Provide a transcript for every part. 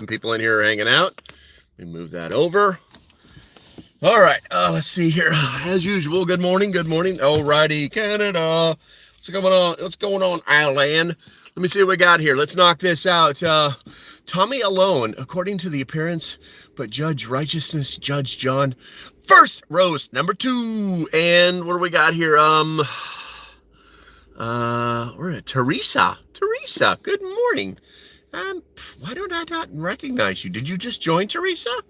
Some people in here are hanging out. Let me move that over. All right, let's see here. As usual, good morning, good morning. Alrighty, Canada. What's going on? What's going on, Ireland? Let me see what we got here. Let's knock this out. Tommy alone, according to the appearance, but Judge Righteousness, Judge John. First roast, number 2. And what do we got here? We're at Teresa. Teresa, good morning. Why don't I not recognize you? Did you just join, Teresa?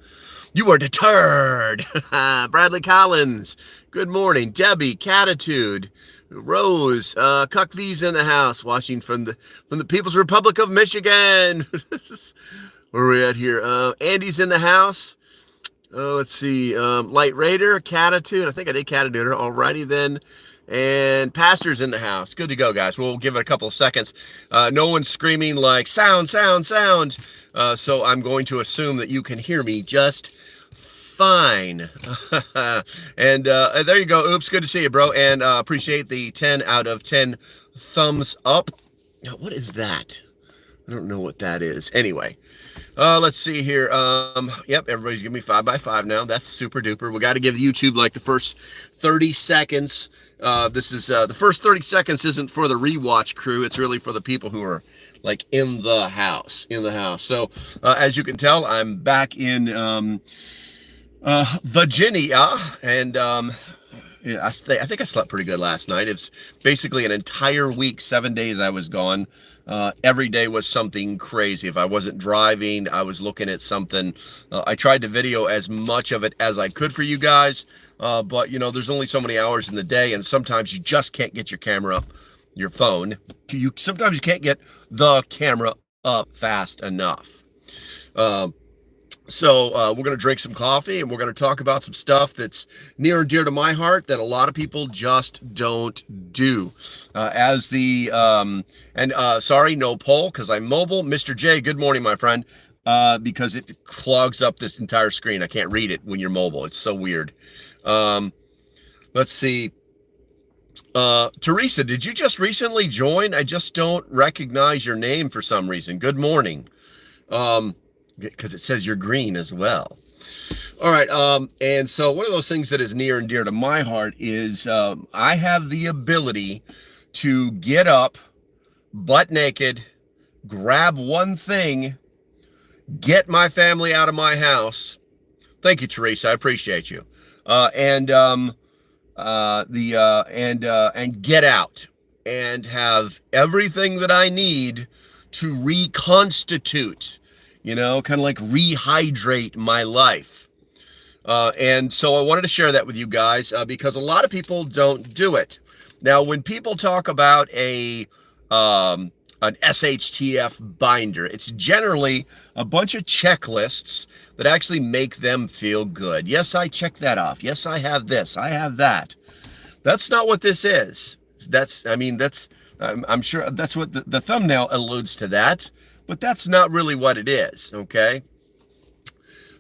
You are deterred. Bradley Collins, good morning. Debbie, Catitude, Rose, Cuck V's in the house, watching from the People's Republic of Michigan. Where are we at here? Andy's in the house. Let's see. Light Raider, Catitude. I think I did Catitude. Alrighty then. And Pastor's in the house. Good to go, guys. We'll give it a couple of seconds. No one's screaming like, sound, sound, sound. So I'm going to assume that you can hear me just fine. And there you go. Oops, good to see you, bro. And appreciate the 10 out of 10 thumbs up. Now, what is that? I don't know what that is. Anyway. Let's see here. Yep, everybody's giving me 5x5 now. That's super duper. We got to give YouTube like the first 30 seconds. This is the first 30 seconds isn't for the rewatch crew. It's really for the people who are like in the house. So as you can tell, I'm back in Virginia, and yeah, I think I slept pretty good last night. It's basically an entire week, 7 days I was gone. Every day was something crazy. If I wasn't driving, I was looking at something. I tried to video as much of it as I could for you guys, but you know, there's only so many hours in the day, and sometimes you just can't get your camera up, your phone. Sometimes you can't get the camera up fast enough. So we're going to drink some coffee, and we're going to talk about some stuff that's near and dear to my heart that a lot of people just don't do. Sorry, no poll because I'm mobile. Mr. J, good morning, my friend, because it clogs up this entire screen. I can't read it when you're mobile. It's so weird. Let's see. Teresa, did you just recently join? I just don't recognize your name for some reason. Good morning. Because it says you're green as well. All right. And so one of those things that is near and dear to my heart is I have the ability to get up butt naked, grab one thing, get my family out of my house. Thank you, Teresa. I appreciate you. And get out and have everything that I need to reconstitute. You know, kind of like rehydrate my life. And so I wanted to share that with you guys because a lot of people don't do it. Now, when people talk about an SHTF binder, it's generally a bunch of checklists that actually make them feel good. Yes, I checked that off. Yes, I have this. I have that. That's not what this is. I'm sure that's what the thumbnail alludes to that. But that's not really what it is, okay?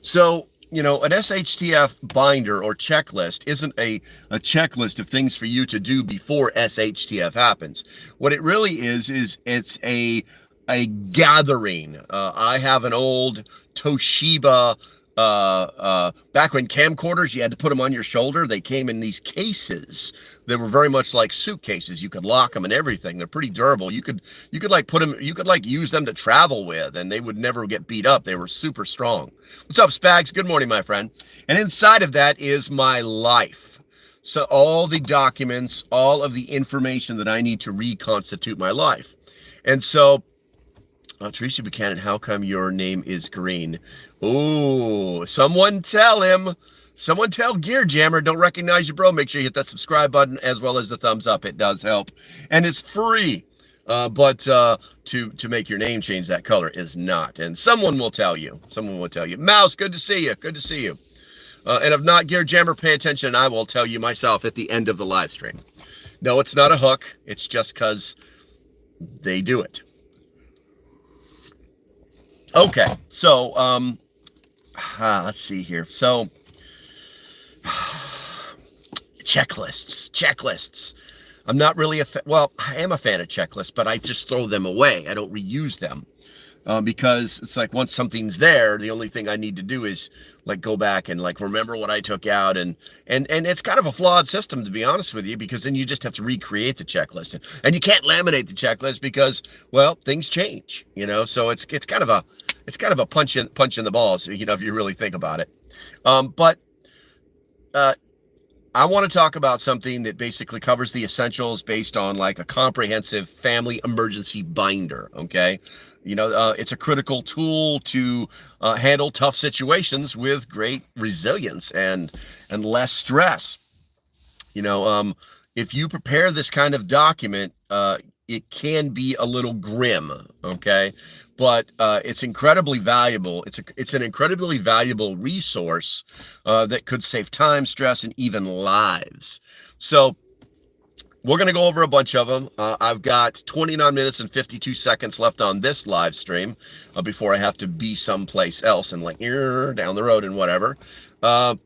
So, you know, an SHTF binder or checklist isn't a checklist of things for you to do before SHTF happens. What it really is it's a gathering. I have an old Toshiba, back when camcorders, you had to put them on your shoulder. They came in these cases. They were very much like suitcases. You could lock them and everything. They're pretty durable. You could like put them, you could like use them to travel with, and they would never get beat up. They were super strong. What's up, Spags? Good morning, my friend. And inside of that is my life. So all the documents, all of the information that I need to reconstitute my life. And so Teresa Buchanan, how come your name is green? Oh, someone tell him. Someone tell Gear Jammer, don't recognize you, bro. Make sure you hit that subscribe button as well as the thumbs up. It does help. And it's free. But to make your name change that color is not. And someone will tell you. Someone will tell you. Mouse, good to see you. Good to see you. And if not, Gear Jammer, pay attention, and I will tell you myself at the end of the live stream. No, it's not a hook. It's just because they do it. Okay, so let's see here. So checklists. I'm not really well, I am a fan of checklists, but I just throw them away. I don't reuse them. because it's like once something's there, the only thing I need to do is like go back and like remember what I took out, and it's kind of a flawed system, to be honest with you, because then you just have to recreate the checklist, and you can't laminate the checklist because, well, things change, you know. So it's kind of a punch in the balls, you know, if you really think about it. But I want to talk about something that basically covers the essentials based on like a comprehensive family emergency binder. Okay. You know, it's a critical tool to handle tough situations with great resilience and less stress. You know, if you prepare this kind of document, it can be a little grim, okay? But it's incredibly valuable. It's an incredibly valuable resource that could save time, stress, and even lives. So we're going to go over a bunch of them. I've got 29 minutes and 52 seconds left on this live stream before I have to be someplace else and like down the road and whatever. Do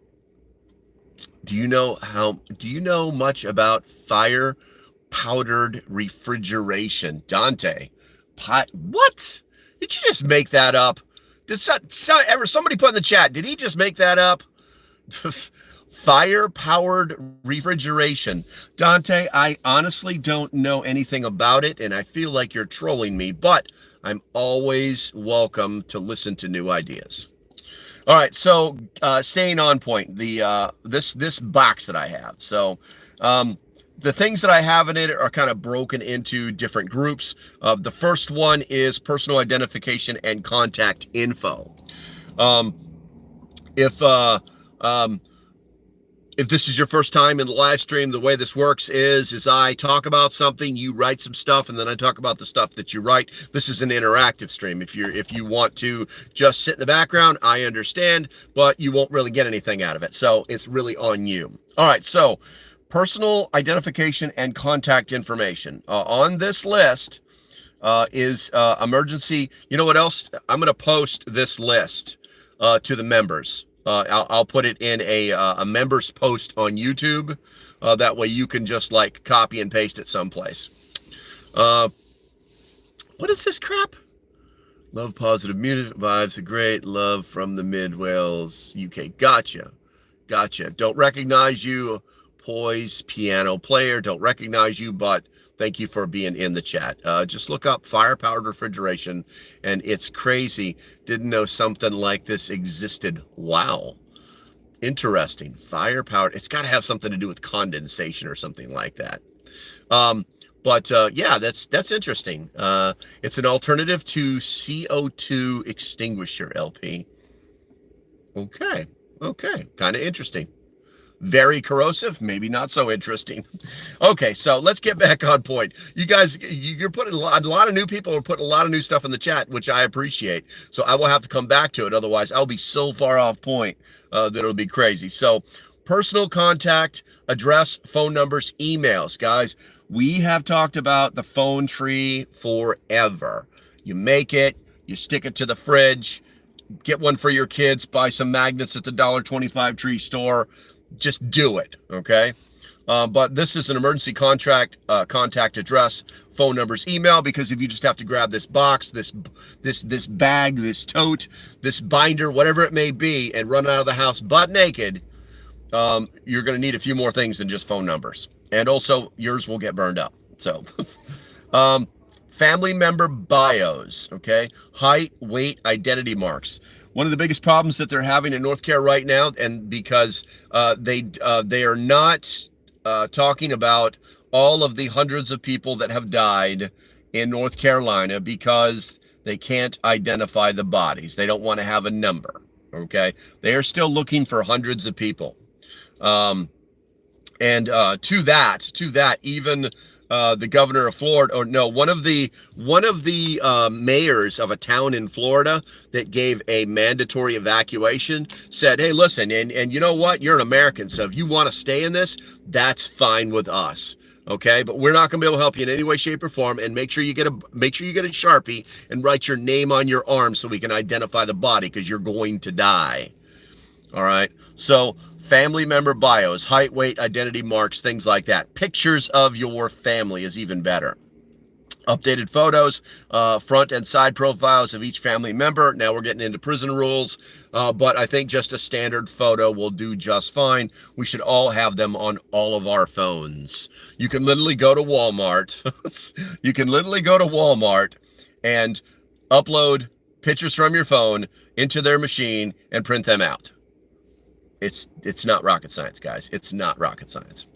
you know much about fire powdered refrigeration? Dante, what? Did you just make that up? Did somebody put in the chat, did he just make that up? Fire powered refrigeration. Dante, I honestly don't know anything about it, and I feel like you're trolling me, but I'm always welcome to listen to new ideas. All right, so staying on point, this box that I have. So the things that I have in it are kind of broken into different groups. The first one is personal identification and contact info. If this is your first time in the live stream, the way this works is I talk about something, you write some stuff, and then I talk about the stuff that you write. This is an interactive stream. If you want to just sit in the background, I understand, but you won't really get anything out of it. So it's really on you. All right, so personal identification and contact information. On this list is emergency. You know what else? I'm going to post this list to the members. I'll put it in a members post on YouTube. That way you can just like copy and paste it someplace. What is this crap? Love positive music vibes, a great love from the Mid Wales, UK. Gotcha. Don't recognize you, Poise piano player. Don't recognize you, but thank you for being in the chat. Just look up fire-powered refrigeration, and it's crazy. Didn't know something like this existed. Wow. Interesting. Fire-powered. It's got to have something to do with condensation or something like that. But yeah, that's interesting. It's an alternative to CO2 extinguisher, LP. Okay. Kind of interesting. Very corrosive, maybe not so interesting. Okay, so let's get back on point. You guys, you're putting a lot of new people are putting a lot of new stuff in the chat, which I appreciate. So I will have to come back to it. Otherwise, I'll be so far off point that it'll be crazy. So personal contact, address, phone numbers, emails. Guys, we have talked about the phone tree forever. You make it, you stick it to the fridge, get one for your kids, buy some magnets at the $1.25 tree store. Just do it, okay? But this is an emergency contact address, phone numbers, email, because if you just have to grab this box, this bag, this tote, this binder, whatever it may be, and run out of the house butt naked, you're going to need a few more things than just phone numbers. And also, yours will get burned up. So, family member bios, okay? Height, weight, identity marks. One of the biggest problems that they're having in North Carolina right now, and because they are not talking about all of the hundreds of people that have died in North Carolina because they can't identify the bodies. They don't want to have a number, okay? They are still looking for hundreds of people. And to that, even the governor of Florida, or no, one of the mayors of a town in Florida that gave a mandatory evacuation said, hey, listen, and you know what? You're an American, so if you want to stay in this, that's fine with us. Okay, but we're not going to be able to help you in any way, shape, or form. And make sure you get a Sharpie and write your name on your arm so we can identify the body, because you're going to die. All right, so family member bios, height, weight, identity marks, things like that. Pictures of your family is even better. Updated photos, front and side profiles of each family member. Now we're getting into prison rules, but I think just a standard photo will do just fine. We should all have them on all of our phones. You can literally go to Walmart. You can literally go to Walmart and upload pictures from your phone into their machine and print them out. It's not rocket science, guys. It's not rocket science.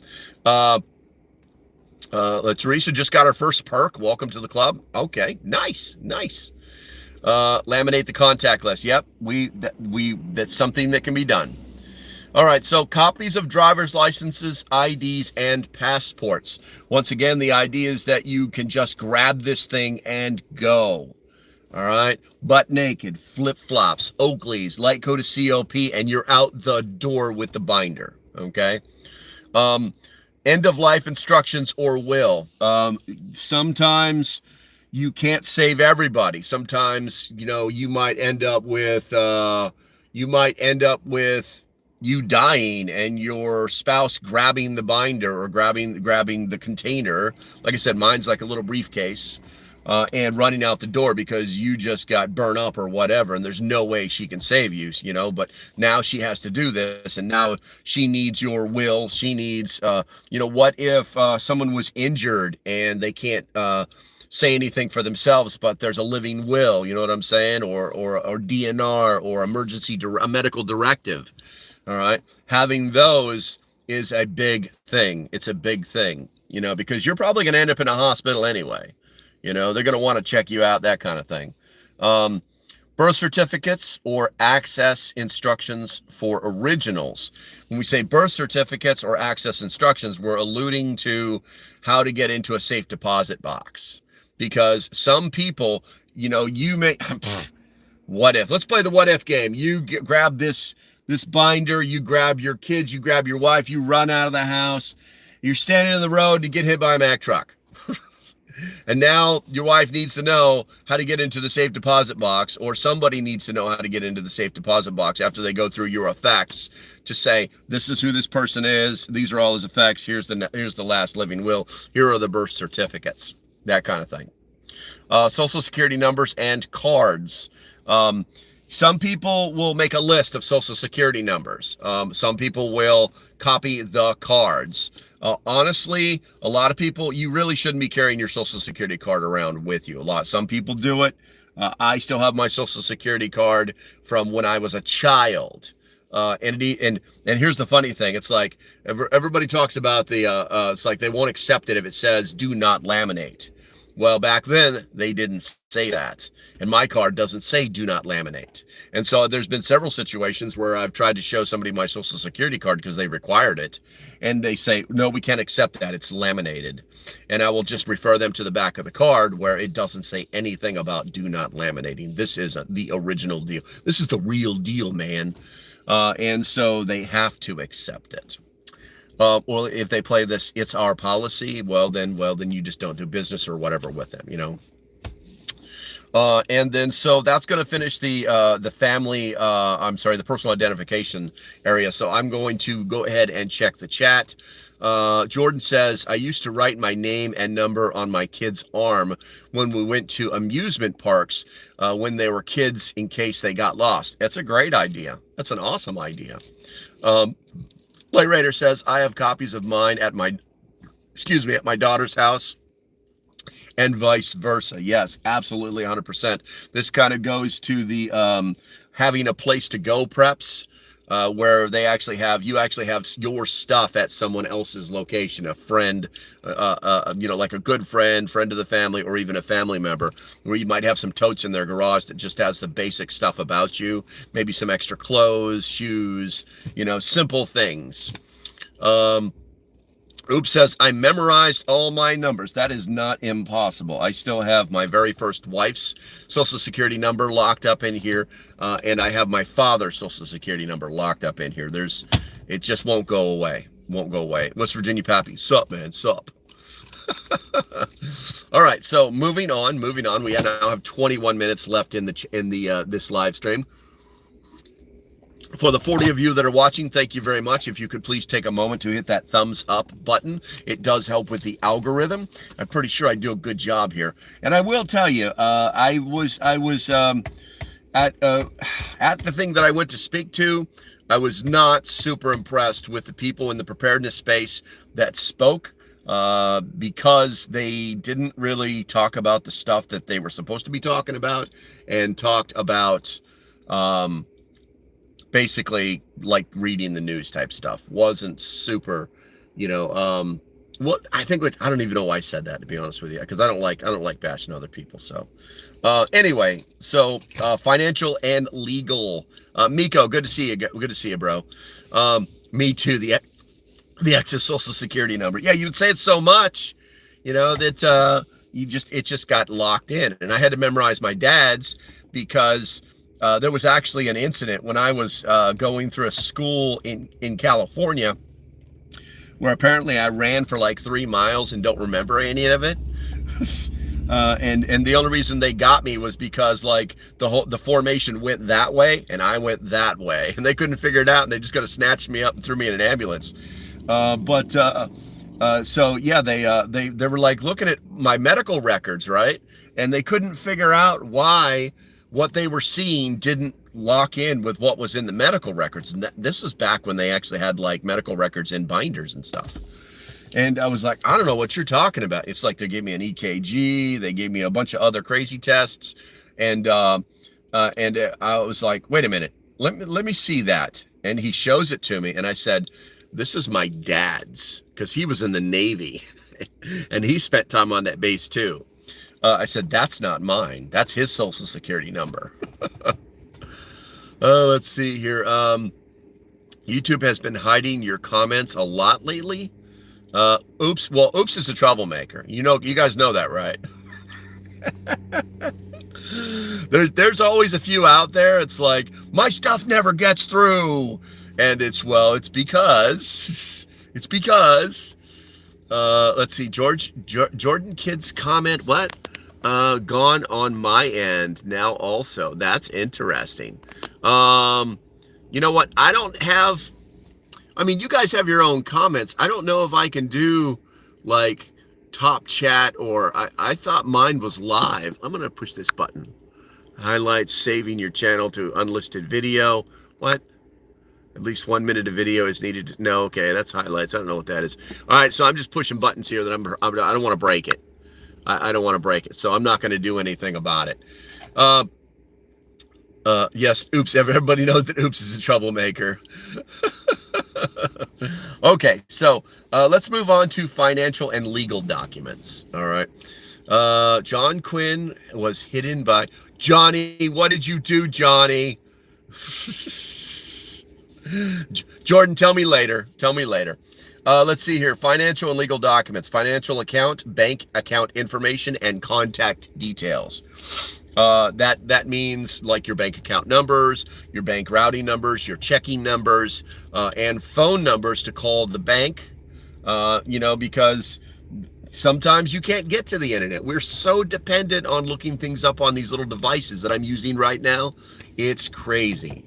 Teresa just got her first perk. Welcome to the club. Okay, nice. Laminate the contact list. Yep, that's something that can be done. All right, so copies of driver's licenses, IDs, and passports. Once again, the idea is that you can just grab this thing and go. All right, butt naked, flip-flops, Oakleys, light coat of COP, and you're out the door with the binder. Okay. End of life instructions or will. Sometimes you can't save everybody. Sometimes, you might end up with you dying and your spouse grabbing the binder or grabbing the container. Like I said, mine's like a little briefcase. And running out the door because you just got burnt up or whatever, and there's no way she can save you, but now she has to do this, and now she needs your will. She needs, what if someone was injured and they can't say anything for themselves, but there's a living will, you know what I'm saying, or DNR or a medical directive. All right, having those is a big thing. It's a big thing, because you're probably going to end up in a hospital anyway. They're going to want to check you out, that kind of thing. Birth certificates or access instructions for originals. When we say birth certificates or access instructions, we're alluding to how to get into a safe deposit box. Because some people, you may, what if? Let's play the what if game. You grab this binder, you grab your kids, you grab your wife, you run out of the house. You're standing in the road to get hit by a Mack truck. And now your wife needs to know how to get into the safe deposit box, or somebody needs to know how to get into the safe deposit box after they go through your effects to say, this is who this person is. These are all his effects. Here's the last living will. Here are the birth certificates, that kind of thing. Social security numbers and cards. Some people will make a list of social security numbers. Some people will copy the cards. Honestly, a lot of people, you really shouldn't be carrying your social security card around with you. Some people do it. I still have my social security card from when I was a child. And here's the funny thing. It's like everybody talks about it's like they won't accept it if it says do not laminate. Well, back then they didn't say that, and my card doesn't say do not laminate. And so there's been several situations where I've tried to show somebody my social security card because they required it, and they say, no, we can't accept that, it's laminated. And I will just refer them to the back of the card where it doesn't say anything about do not laminating. This is the original deal. This is the real deal, man. And so they have to accept it. Well, if they play this, it's our policy, well, then you just don't do business or whatever with them, And then, so that's going to finish the personal identification area. So I'm going to go ahead and check the chat. Jordan says, I used to write my name and number on my kid's arm when we went to amusement parks when they were kids in case they got lost. That's a great idea. That's an awesome idea. Light Raider says, I have copies of mine at my daughter's house and vice versa. Yes, absolutely, 100%. This kind of goes to the having a place to go preps, where you actually have your stuff at someone else's location, a friend, like a good friend of the family, or even a family member, where you might have some totes in their garage that just has the basic stuff about you, maybe some extra clothes, shoes, simple things. Oops says, I memorized all my numbers. That is not impossible. I still have my very first wife's social security number locked up in here. And I have my father's social security number locked up in here. It just won't go away. West Virginia Pappy. Sup, man, sup. All right. So moving on. We now have 21 minutes left in this live stream. For the 40 of you that are watching, thank you very much. If you could please take a moment to hit that thumbs up button. It does help with the algorithm. I'm pretty sure I do a good job here. And I will tell you, I was at the thing that I went to speak to. I was not super impressed with the people in the preparedness space that spoke, because they didn't really talk about the stuff that they were supposed to be talking about, and talked about basically like reading the news type stuff. Wasn't super, what I think. I don't even know why I said that, to be honest with you, because I don't like bashing other people. So anyway, so financial and legal. Miko, good to see you. Good to see you, bro. Me too. The ex's social security number. Yeah, you would say it so much, that it just got locked in, and I had to memorize my dad's because there was actually an incident when I was going through a school in California where apparently I ran for like 3 miles and don't remember any of it. And the only reason they got me was because like the formation went that way and I went that way, and they couldn't figure it out, and they just got to snatch me up and threw me in an ambulance. So yeah, they were like looking at my medical records, right? And they couldn't figure out why what they were seeing didn't lock in with what was in the medical records. And this was back when they actually had like medical records in binders and stuff. And I was like, I don't know what you're talking about. It's like they gave me an EKG, they gave me a bunch of other crazy tests, and I was like, wait a minute, let me see that. And he shows it to me, and I said, this is my dad's, because he was in the Navy, and he spent time on that base too. I said, that's not mine. That's his social security number. Let's see here. YouTube has been hiding your comments a lot lately. Oops. Well, Oops is a troublemaker. You guys know that, right? There's always a few out there. It's like, my stuff never gets through. And it's because let's see, Jordan Kid's comment, what? Gone on my end now also. That's interesting. You know what? You guys have your own comments. I don't know if I can do like top chat, or I thought mine was live. I'm going to push this button. Highlight saving your channel to unlisted video. What? At least 1 minute of video is needed. No, okay, that's highlights. I don't know what that is. All right, so I'm just pushing buttons here that I don't want to break it. I don't want to break it, so I'm not going to do anything about it. Yes, Oops. Everybody knows that Oops is a troublemaker. Okay, so let's move on to financial and legal documents. All right. John Quinn was hidden by Johnny. What did you do, Johnny? Jordan, tell me later. Let's see here. Financial and legal documents. Financial account, bank account information, and contact details. That means like your bank account numbers, your bank routing numbers, your checking numbers, and phone numbers to call the bank, because sometimes you can't get to the internet. We're so dependent on looking things up on these little devices that I'm using right now. It's crazy.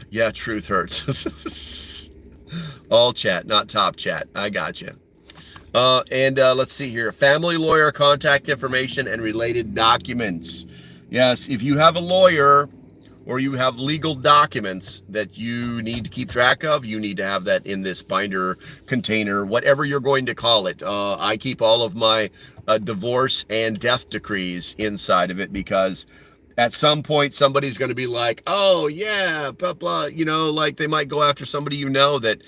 Yeah, truth hurts. All chat, not top chat. I got you. And let's see here. Family lawyer contact information and related documents. Yes, if you have a lawyer or you have legal documents that you need to keep track of, you need to have that in this binder, container, whatever you're going to call it. I keep all of my divorce and death decrees inside of it, because at some point somebody's going to be like, oh yeah, blah blah, like they might go after somebody that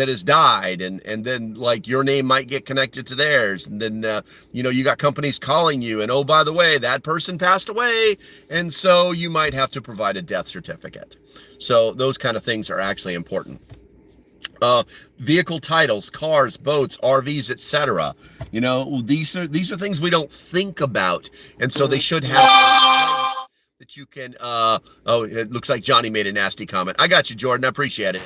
has died, and then like your name might get connected to theirs, and then you got companies calling you, and oh, by the way, that person passed away, and so you might have to provide a death certificate. So those kind of things are actually important. Vehicle titles, cars, boats, RVs, etc. These are things we don't think about, and so they should have that you can it looks like Johnny made a nasty comment. I got you, Jordan. I appreciate it.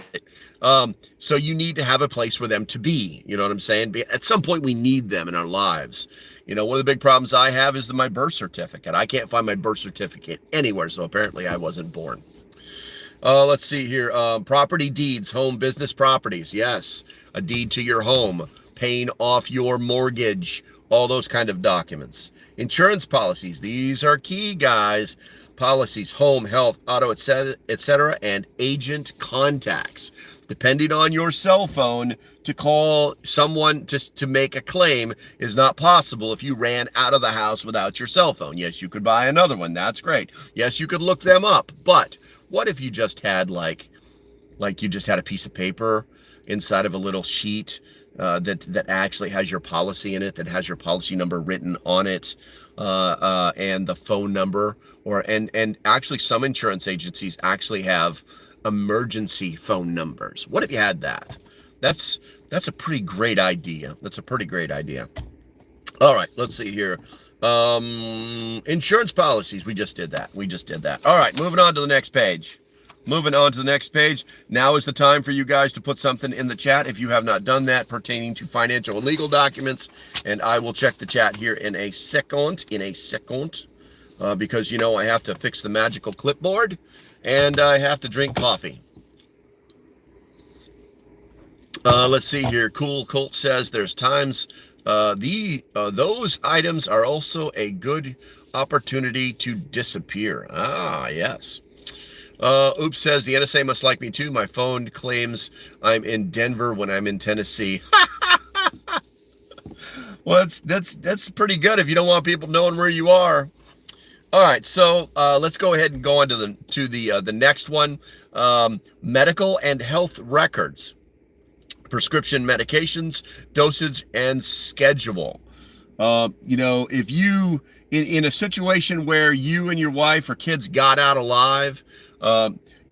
So you need to have a place for them to be. You know what I'm saying? At some point we need them in our lives. One of the big problems I have is my birth certificate. I can't find my birth certificate anywhere, so apparently I wasn't born. Let's see here. Property deeds, home business properties. Yes, a deed to your home, paying off your mortgage, all those kind of documents. Insurance policies. These are key, guys. Policies, home, health, auto, etc., and agent contacts. Depending on your cell phone, to call someone just to make a claim is not possible if you ran out of the house without your cell phone. Yes, you could buy another one. That's great. Yes, you could look them up. But what if you just had like you just had a piece of paper inside of a little sheet that actually has your policy in it, that has your policy number written on it, and the phone number, and actually some insurance agencies actually have emergency phone numbers. What if you had that? That's a pretty great idea. That's a pretty great idea. All right, let's see here. Insurance policies. We just did that. All right, moving on to the next page. Now is the time for you guys to put something in the chat if you have not done that pertaining to financial and legal documents. And I will check the chat here in a second, because, I have to fix the magical clipboard and I have to drink coffee. Let's see here. Cool Colt says there's times those items are also a good opportunity to disappear. Ah, yes. Oops says the NSA must like me too. My phone claims I'm in Denver when I'm in Tennessee. Well, that's pretty good if you don't want people knowing where you are. All right, so let's go ahead and go on to the next one. Medical and health records, prescription medications, dosage, and schedule. If you in a situation where you and your wife or kids got out alive,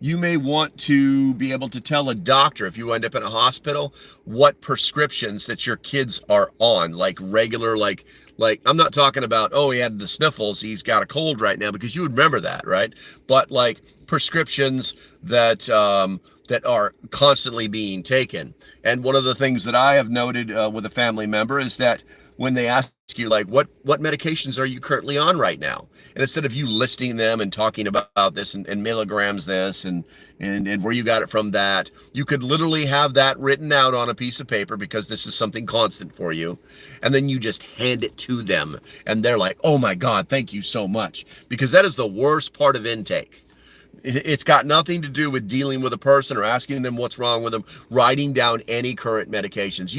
you may want to be able to tell a doctor, if you end up in a hospital, what prescriptions that your kids are on, like regular, like I'm not talking about, oh, he had the sniffles, he's got a cold right now, because you would remember that, right? But like prescriptions that that are constantly being taken. And one of the things that I have noted with a family member is that when they ask you, like, what medications are you currently on right now? And instead of you listing them and talking about this and milligrams this and where you got it from, that you could literally have that written out on a piece of paper, because this is something constant for you. And then you just hand it to them and they're like, oh my God, thank you so much. Because that is the worst part of intake. It's got nothing to do with dealing with a person or asking them what's wrong with them. Writing down any current medications.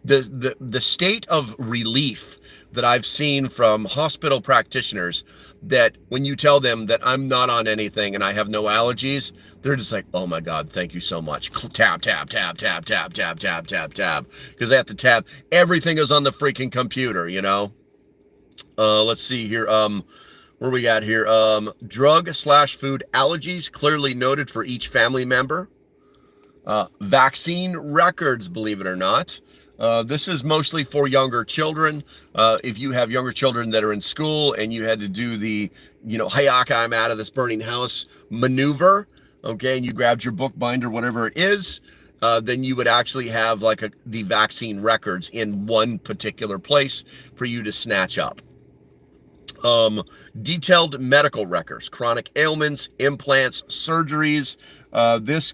The state of relief that I've seen from hospital practitioners, that when you tell them that I'm not on anything and I have no allergies, they're just like, oh my God, thank you so much. Tab, tab, tab, tab, tab, tab, tab, tab, tab. Because they have to tab. Everything is on the freaking computer, Let's see here. Where we got here? Drug/food allergies clearly noted for each family member. Vaccine records, believe it or not. This is mostly for younger children. If you have younger children that are in school and you had to do the, hayaka, I'm out of this burning house maneuver, okay, and you grabbed your book binder, whatever it is, then you would actually have the vaccine records in one particular place for you to snatch up. Detailed medical records, chronic ailments, implants, surgeries. This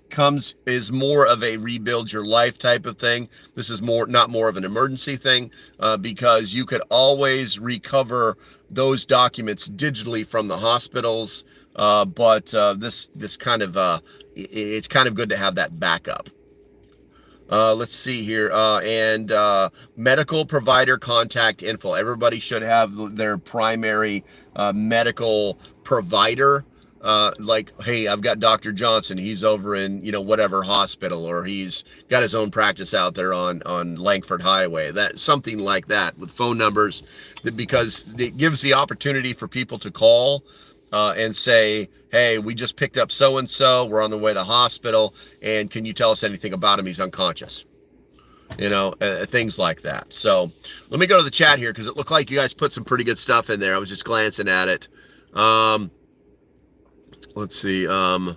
is more of a rebuild your life type of thing. This is not more of an emergency thing, because you could always recover those documents digitally from the hospitals. But this kind of it's kind of good to have that backup. Let's see here. And medical provider contact info. Everybody should have their primary medical provider. Hey, I've got Dr. Johnson. He's over in, whatever hospital, or he's got his own practice out there on Langford Highway. Something like that, with phone numbers, because it gives the opportunity for people to call and say, hey, we just picked up so-and-so, we're on the way to the hospital, and can you tell us anything about him? He's unconscious. Things like that. So let me go to the chat here, because it looked like you guys put some pretty good stuff in there. I was just glancing at it. Let's see. I'm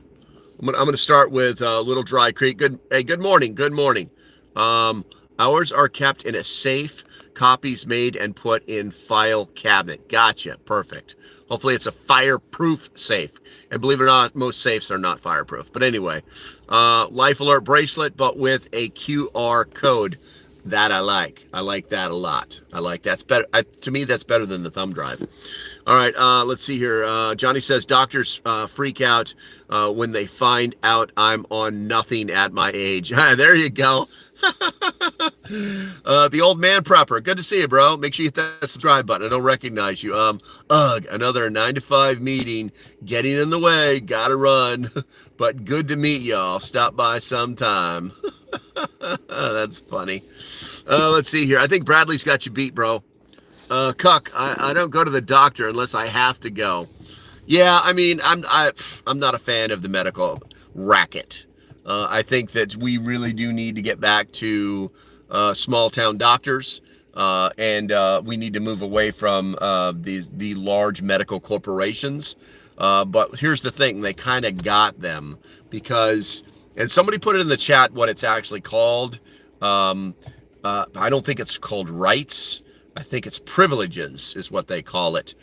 going to start with Little Dry Creek. Good morning. Ours are kept in a safe, Copies made and put in file cabinet. Gotcha. Perfect. Hopefully it's a fireproof safe. And believe it or not, most safes are not fireproof. But anyway, Life Alert bracelet, but with a QR code. That I like. I like that a lot. I like that's better. To me, that's better than the thumb drive. All right, let's see here. Johnny says doctors freak out when they find out I'm on nothing at my age. There you go. The old man prepper. Good to see you, bro. Make sure you hit that subscribe button. I don't recognize you. Another 9 to 5 meeting getting in the way. Gotta run. But good to meet y'all. Stop by sometime. That's funny. Let's see here. I think Bradley's got you beat, bro. Cuck, I don't go to the doctor unless I have to go. Yeah, I mean, I'm not a fan of the medical racket. I think that we really do need to get back to small town doctors, and we need to move away from the large medical corporations. But here's the thing: they kind of got them because, and somebody put it in the chat what it's actually called. I don't think it's called rights. I think it's privileges is what they call it.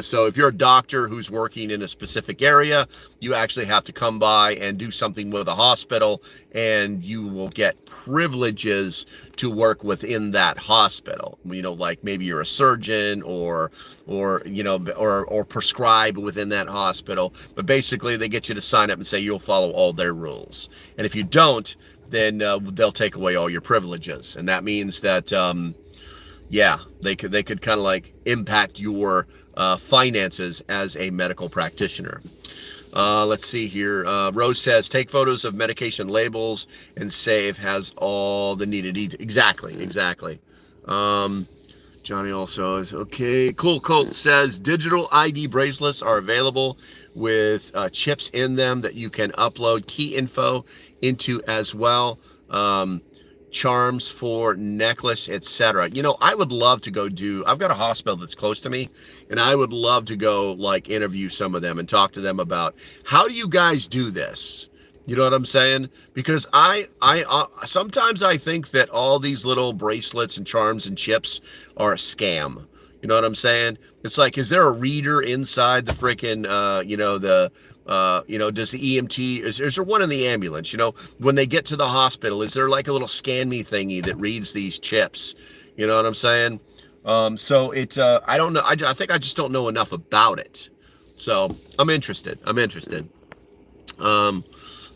So if you're a doctor who's working in a specific area, you actually have to come by and do something with a hospital, and you will get privileges to work within that hospital. You know, like maybe you're a surgeon or prescribe within that hospital. But basically, they get you to sign up and say you'll follow all their rules. And if you don't, then they'll take away all your privileges, and that means that yeah, they could kind of like impact your finances as a medical practitioner. Let's see here. Rose says, take photos of medication labels and save has all the needed. Exactly. Johnny also is okay. Cool Colt says, digital ID bracelets are available with chips in them that you can upload key info into as well. Charms for necklace, etc. You know, I would love to go I've got a hospital that's close to me, and I would love to go like interview some of them and talk to them about how do you guys do this? You know what I'm saying? Because I sometimes I think that all these little bracelets and charms and chips are a scam. You know what I'm saying? It's like, is there a reader inside the freaking, does the EMT, is there one in the ambulance? You know, when they get to the hospital, is there like a little scan me thingy that reads these chips? You know what I'm saying? So it's, I don't know. I think I just don't know enough about it. So I'm interested.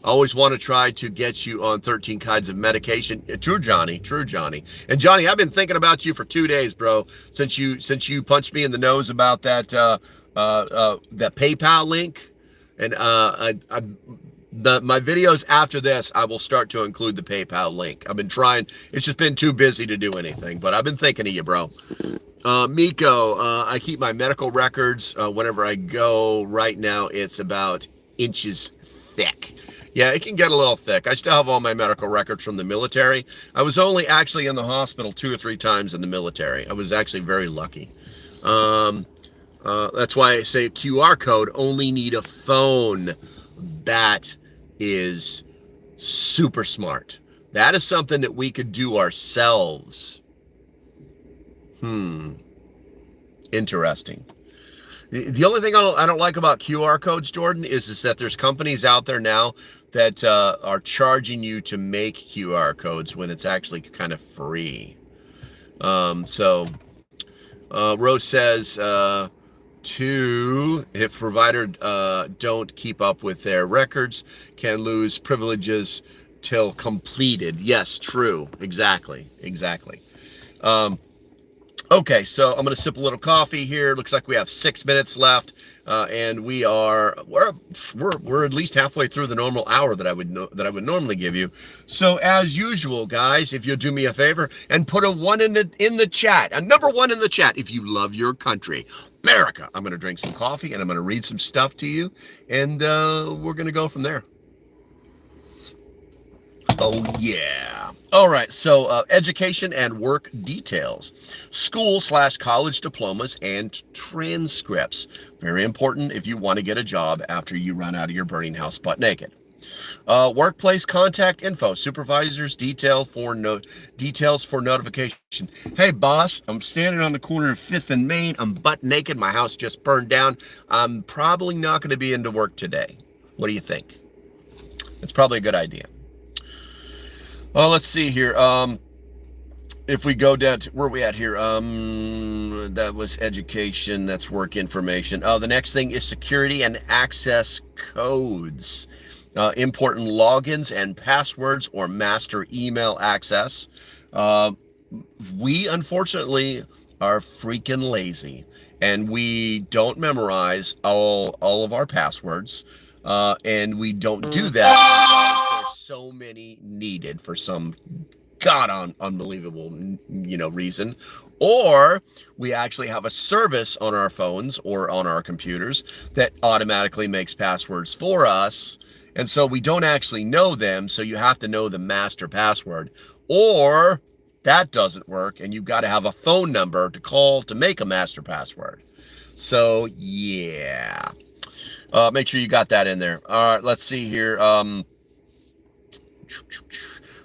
I always want to try to get you on 13 kinds of medication. True, Johnny. And Johnny, I've been thinking about you for 2 days, bro. Since you punched me in the nose about that that PayPal link, and my videos after this, I will start to include the PayPal link. I've been trying. It's just been too busy to do anything, but I've been thinking of you, bro. Miko, I keep my medical records whenever I go. Right now, it's about inches thick. Yeah, it can get a little thick. I still have all my medical records from the military. I was only actually in the hospital 2 or 3 times in the military. I was actually very lucky. That's why I say QR code, only need a phone. That is super smart. That is something that we could do ourselves. Interesting. The only thing I don't like about QR codes, Jordan, is that there's companies out there now that are charging you to make QR codes when it's actually kind of free. Rose says, if provider don't keep up with their records, can lose privileges till completed. Yes, true. Exactly. Okay, so I'm going to sip a little coffee here. Looks like we have 6 minutes left, and we're at least halfway through the normal hour that I would normally give you. So as usual, guys, if you'll do me a favor and put a 1 in the chat, a number 1 in the chat if you love your country, America. I'm going to drink some coffee and I'm going to read some stuff to you, and we're going to go from there. Oh, yeah. All right. So education and work details, school/college diplomas and transcripts. Very important if you want to get a job after you run out of your burning house butt naked. Workplace contact info, supervisors details for notification. Hey boss, I'm standing on the corner of 5th and Main. I'm butt naked. My house just burned down. I'm probably not going to be into work today. What do you think? It's probably a good idea. Let's see here. If we go down to where are we at here? That was education. That's work information. The next thing is security and access codes. Important logins and passwords or master email access. We unfortunately are freaking lazy, and we don't memorize all of our passwords, and we don't do that because there's so many needed for some unbelievable reason. Or we actually have a service on our phones or on our computers that automatically makes passwords for us, and so we don't actually know them, so you have to know the master password. Or that doesn't work, and you've got to have a phone number to call to make a master password. So yeah, make sure you got that in there. All right, let's see here.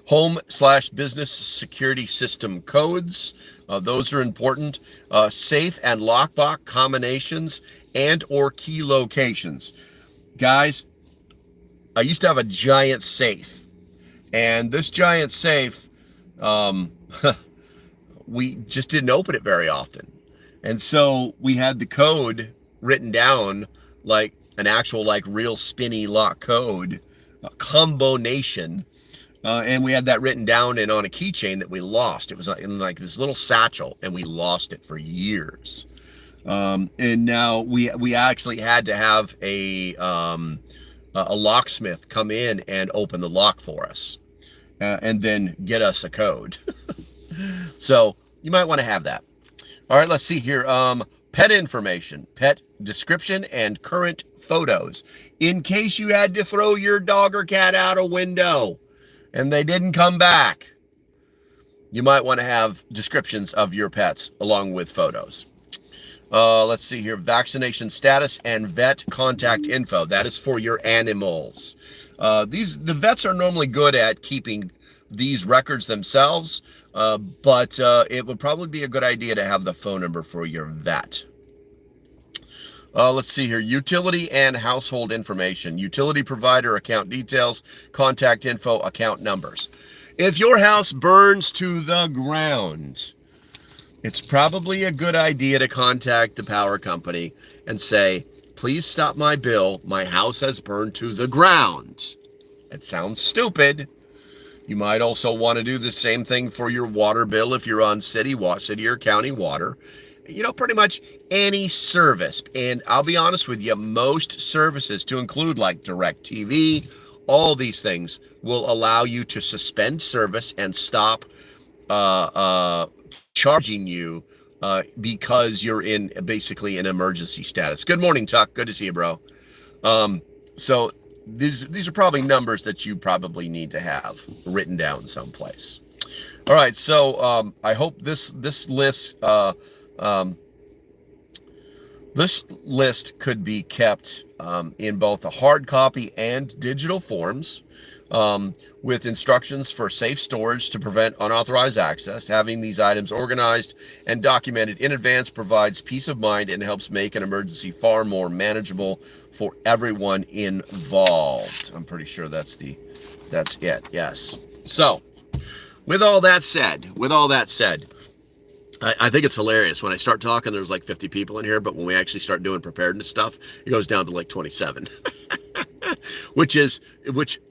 Home/business security system codes. Those are important. Safe and lockbox combinations and or key locations. Guys, I used to have a giant safe, and this giant safe, we just didn't open it very often. And so we had the code written down like an actual, like real spinny lock code, a combination. And we had that written down and on a keychain that we lost. It was in like this little satchel, and we lost it for years. And now we actually had to have a locksmith come in and open the lock for us, and then get us a code. So you might want to have that. All right, let's see here. Pet information, pet description, and current photos. In case you had to throw your dog or cat out a window and they didn't come back, you might want to have descriptions of your pets along with photos. Let's see here. Vaccination status and vet contact info. That is for your animals. The vets are normally good at keeping these records themselves, but it would probably be a good idea to have the phone number for your vet. Let's see here. Utility and household information. Utility provider, account details, contact info, account numbers. If your house burns to the ground, it's probably a good idea to contact the power company and say, please stop my bill. My house has burned to the ground. It sounds stupid. You might also want to do the same thing for your water bill if you're on city or county water. Pretty much any service. And I'll be honest with you, most services, to include like DirecTV, all these things, will allow you to suspend service and stop charging you because you're in basically an emergency status. Good morning, Tuck. Good to see you, bro. So these are probably numbers that you probably need to have written down someplace. All right, so I hope this list this list could be kept in both a hard copy and digital forms, with instructions for safe storage to prevent unauthorized access. Having these items organized and documented in advance provides peace of mind and helps make an emergency far more manageable for everyone involved. I'm pretty sure that's it. Yes. So, with all that said, I think it's hilarious. When I start talking, there's like 50 people in here, but when we actually start doing preparedness stuff, it goes down to like 27, which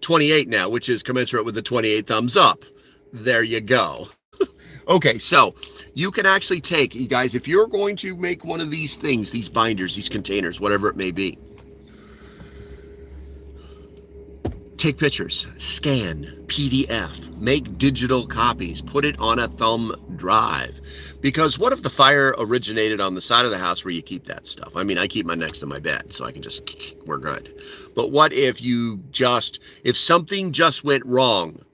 28 now, which is commensurate with the 28 thumbs up. There you go. Okay, so you can actually take, you guys, if you're going to make one of these things, these binders, these containers, whatever it may be, take pictures, scan, PDF, make digital copies, put it on a thumb drive. Because what if the fire originated on the side of the house where you keep that stuff? I mean, I keep mine next to my bed, so I can we're good. But what if if something just went wrong,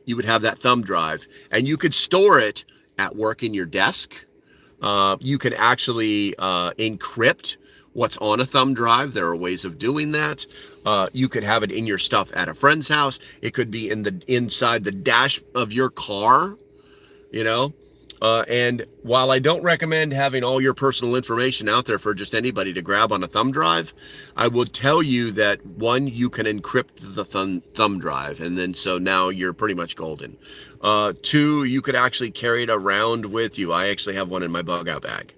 you would have that thumb drive, and you could store it at work in your desk. You could actually encrypt what's on a thumb drive. There are ways of doing that. You could have it in your stuff at a friend's house. It could be inside the dash of your car, you know. And while I don't recommend having all your personal information out there for just anybody to grab on a thumb drive, I will tell you that one, you can encrypt the thumb drive, and then so now you're pretty much golden. Two, you could actually carry it around with you. I actually have one in my bug out bag.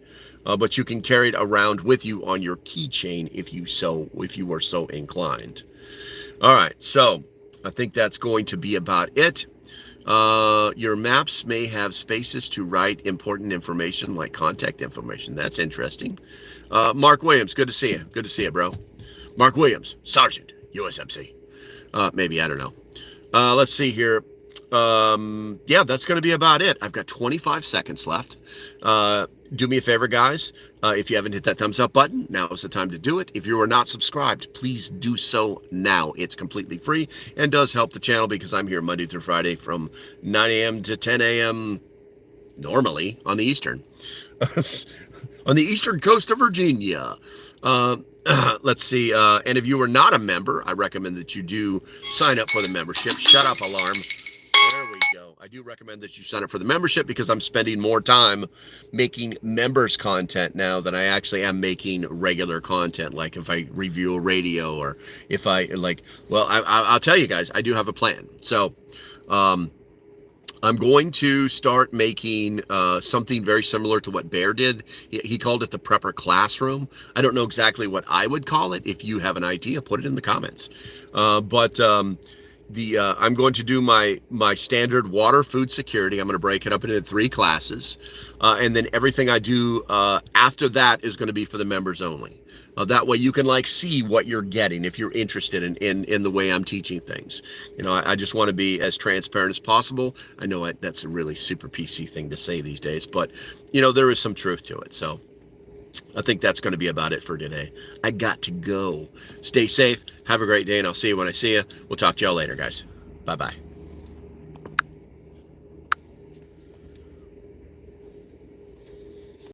But you can carry it around with you on your keychain if you were so inclined. All right, so I think that's going to be about it. Your maps may have spaces to write important information like contact information. That's interesting. Mark Williams, good to see you. Good to see you, bro. Mark Williams, Sergeant, USMC. Maybe, I don't know. Let's see here. Yeah, that's going to be about it. I've got 25 seconds left. Do me a favor, guys. If you haven't hit that thumbs up button, now is the time to do it. If you are not subscribed, please do so now. It's completely free and does help the channel because I'm here Monday through Friday from 9 a.m. to 10 a.m. normally on the Eastern. On the eastern coast of Virginia. Let's see. And if you are not a member, I recommend that you do sign up for the membership. Shut up, alarm. There we go. I do recommend that you sign up for the membership because I'm spending more time making members content now than I actually am making regular content. Like if I review a radio or if I I'll tell you guys, I do have a plan. So, I'm going to start making something very similar to what Bear did. He called it the Prepper Classroom. I don't know exactly what I would call it. If you have an idea, put it in the comments. I'm going to do my standard water food security. I'm going to break it up into 3 classes. And then everything I do after that is going to be for the members only. That way you can see what you're getting if you're interested in the way I'm teaching things. I just want to be as transparent as possible. I know that's a really super PC thing to say these days, but there is some truth to it. So I think that's going to be about it for today. I got to go. Stay safe. Have a great day, and I'll see you when I see you. We'll talk to y'all later, guys. Bye-bye.